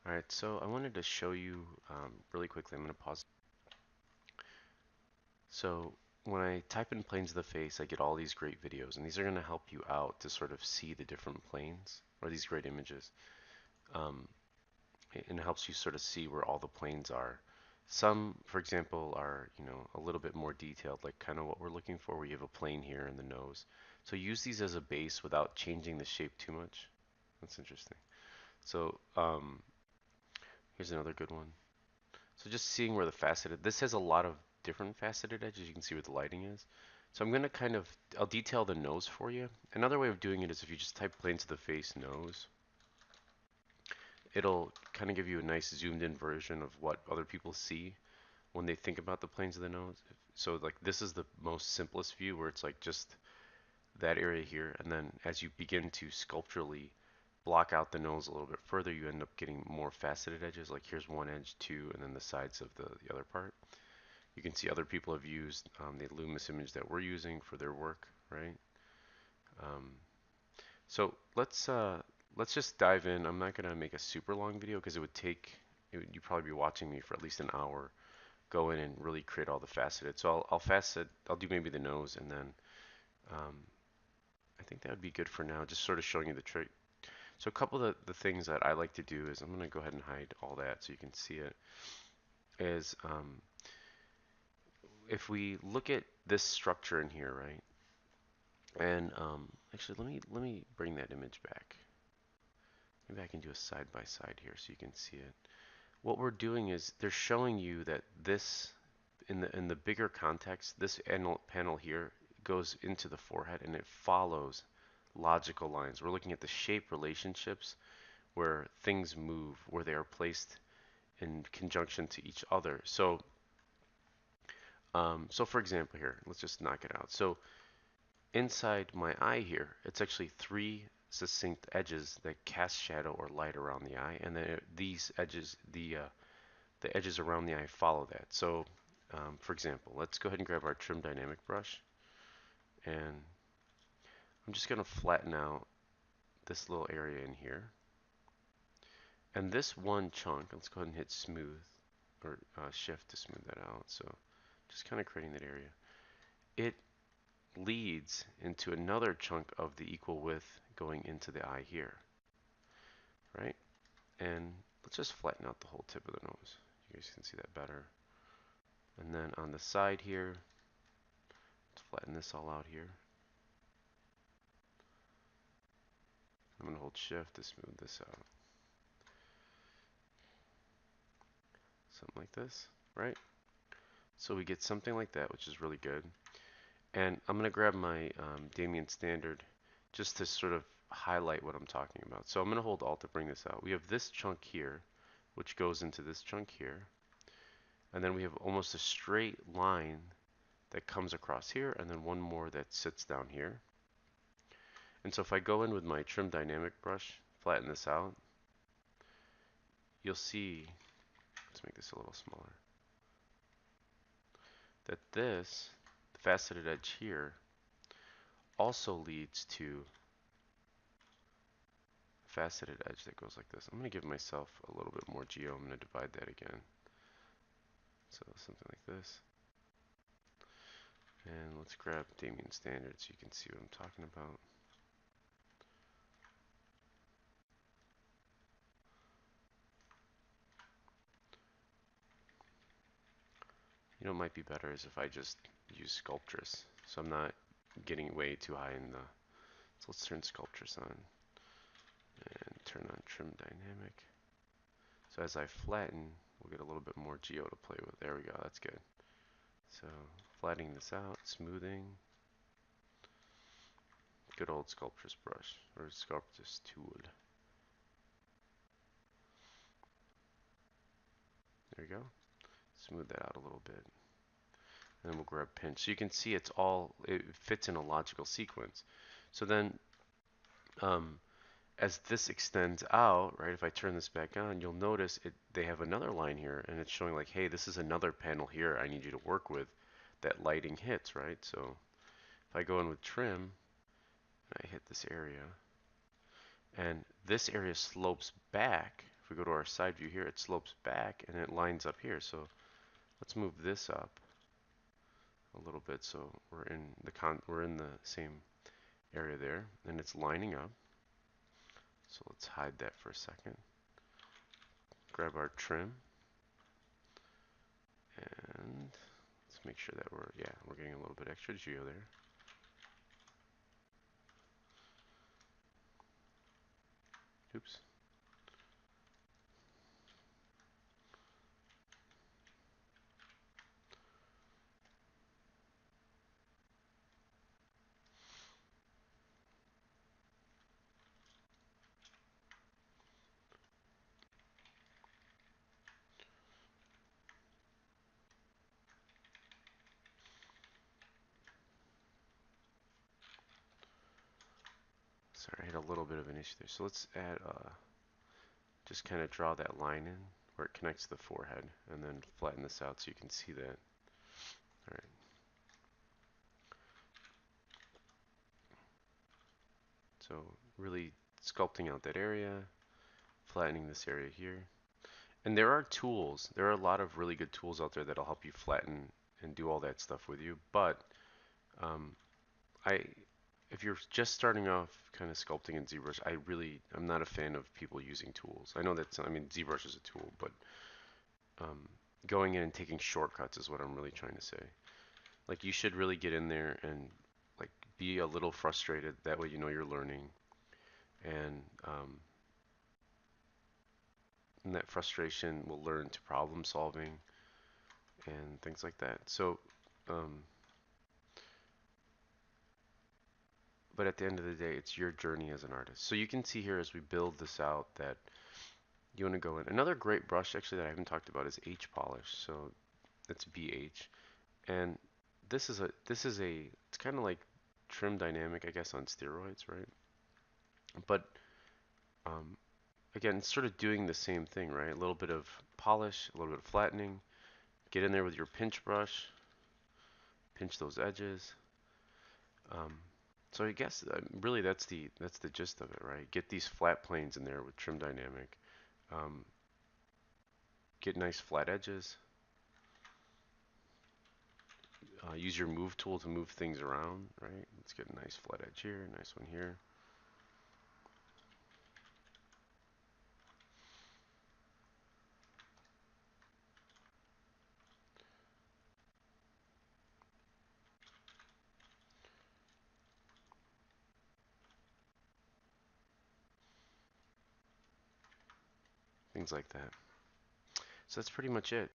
Alright, so I wanted to show you really quickly. I'm going to pause. So when I type in planes of the face, I get all these great videos, and these are going to help you out to sort of see the different planes, or these great images. Um, and it helps you sort of see where all the planes are. Some, for example, are, a little bit more detailed, like kind of what we're looking for, where you have a plane here in the nose. So use these as a base without changing the shape too much. That's interesting. So here's another good one. So just seeing where the faceted, this has a lot of different faceted edges. You can see where the lighting is. So I'm going to I'll detail the nose for you. Another way of doing it is if you just type planes of the face nose, it'll kind of give you a nice zoomed in version of what other people see when they think about the planes of the nose. So like this is the most simplest view where it's like just that area here. And then as you begin to sculpturally block out the nose a little bit further, you end up getting more faceted edges. Like here's one edge, two, and then the sides of the other part. You can see other people have used the Loomis image that we're using for their work, right? Um, so let's just dive in. I'm not gonna make a super long video because you'd probably be watching me for at least an hour. Go in and really create all the faceted. So I'll do maybe the nose, and then um, I think that would be good for now. Just sort of showing you the trick. So a couple of the things that I like to do is I'm gonna go ahead and hide all that so you can see it. Is if we look at this structure in here, right? And actually, let me bring that image back. Maybe I can do a side by side here so you can see it. What we're doing is they're showing you that this, in the bigger context, this panel here goes into the forehead and it follows logical lines. We're looking at the shape relationships where things move, where they are placed in conjunction to each other. So for example here, let's just knock it out. So inside my eye here, it's actually three succinct edges that cast shadow or light around the eye, and then these edges, the edges around the eye follow that. So, for example, let's go ahead and grab our trim dynamic brush, and I'm just going to flatten out this little area in here. And this one chunk, let's go ahead and hit smooth, or shift to smooth that out. So just kind of creating that area. It leads into another chunk of the equal width going into the eye here, right? And let's just flatten out the whole tip of the nose. You guys can see that better. And then on the side here, let's flatten this all out here. I'm going to hold shift to smooth this out. Something like this, right? So we get something like that, which is really good. And I'm going to grab my Damien Standard just to sort of highlight what I'm talking about. So I'm going to hold Alt to bring this out. We have this chunk here, which goes into this chunk here. And then we have almost a straight line that comes across here, and then one more that sits down here. And so if I go in with my trim dynamic brush, flatten this out, you'll see, let's make this a little smaller, that this faceted edge here also leads to a faceted edge that goes like this. I'm going to give myself a little bit more geo. I'm going to divide that again. So something like this. And let's grab Damien Standard so you can see what I'm talking about. You know, it might be better is if I just use Sculptress, so I'm not getting way too high in the. So let's turn Sculptress on and turn on Trim Dynamic. So as I flatten, we'll get a little bit more geo to play with. There we go, that's good. So flattening this out, smoothing. Good old Sculptress brush, or Sculptress tool. There we go. Smooth that out a little bit. And then we'll grab pinch. So you can see it fits in a logical sequence. So then as this extends out, right, if I turn this back on, you'll notice they have another line here, and it's showing like, hey, this is another panel here I need you to work with that lighting hits, right? So if I go in with trim, and I hit this area, and this area slopes back if we go to our side view here, it slopes back and it lines up here. So let's move this up a little bit so we're in the same area there, and it's lining up. So let's hide that for a second. Grab our trim, and let's make sure that we're getting a little bit extra geo there. Oops. Sorry, I had a little bit of an issue there. So let's add, just kind of draw that line in where it connects to the forehead, and then flatten this out so you can see that. All right. So really sculpting out that area, flattening this area here. And there are tools. There are a lot of really good tools out there that'll help you flatten and do all that stuff with you. But um, if you're just starting off kind of sculpting in ZBrush, I'm not a fan of people using tools. I know I mean, ZBrush is a tool, but going in and taking shortcuts is what I'm really trying to say. Like, you should really get in there and like be a little frustrated. That way you know you're learning, and that frustration will learn to problem solving and things like that. So, but at the end of the day, it's your journey as an artist. So you can see here as we build this out that you want to go in. Another great brush actually that I haven't talked about is H polish. So it's BH, and it's kind of like trim dynamic, I guess, on steroids, right? But um, again, it's sort of doing the same thing, right? A little bit of polish, a little bit of flattening. Get in there with your pinch brush, pinch those edges. Um, so I guess really that's the gist of it, right? Get these flat planes in there with trim dynamic. Um, get nice flat edges. Use your move tool to move things around, right? Let's get a nice flat edge here, nice one here. Things like that. So that's pretty much it.